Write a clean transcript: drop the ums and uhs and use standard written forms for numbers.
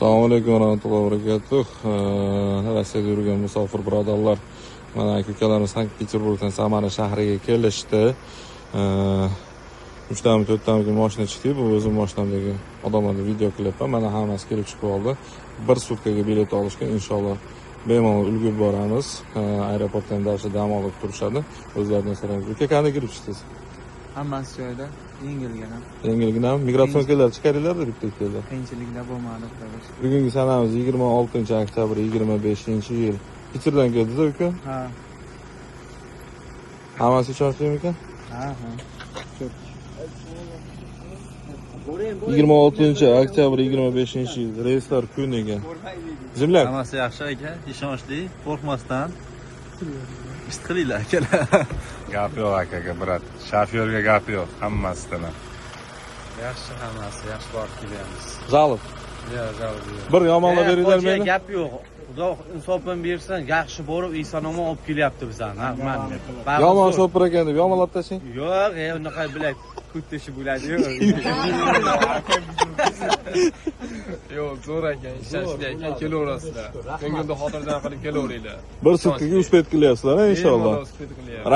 Assalomu alaykum va rahmatullohi va barakatuh. Rossiyada yurgan musofir birodarlar, mana aka-ukalarimiz Sankt-Peterburgdan Samara shahriga kelishdi. 3-4 kun mashina chiqdik. Bu o'zim mashinamdagi odamlarga video qilyapman. Mana hammasi kelib chiqib oldi. 1 sutkaga bilet olishgan. Inshaalloh bemalol ulgurib boramiz. Aeroportdan dam olib turishadi. O'zlaridan so'raymiz. Uka qanday kirib chiqdingiz? Hammasi joyida, yengilgina. Yengilgina migratsionkalar chiqaringlar-da bitta ikkala. Qiyinchiliklar bo'lmadi. Bugungi sanamiz 26-oktyabr 25-yil. Pichirdan keldingiz uka? Ha. Hammasi ishonchlimi ekan? Ha. 26-oktyabr 25-yil reyslar kun ekan. Jimlar. Hammasi yaxshi aka, ishonchli, qo'rqmasdan ish qilinglar akalar. Gap yo'q akaga, brat. Shofyorga gap yo'q, hammasidan. Yaxshi hammasi, yaxshi borib kelyapmiz. Zalov. Bir yomonlar beringlar meni. Gap yo'q. Xudo insofini bersin, yaxshi borib Isonomon olib kelyapti bizani. Yomon shopir ekan deb yomonlab tashing. Yo'q, unaqa bilak kuttishi bo'ladi-yu. Yo'q, zo'r ekan, ishonchli ekan, kelaverasizlar. Ko'ngilda xotirjam qilib kelaveringlar. Bir sutkaga uspet qilyapsizlar inshaalloh. Bemalol uspet qilyapmiz.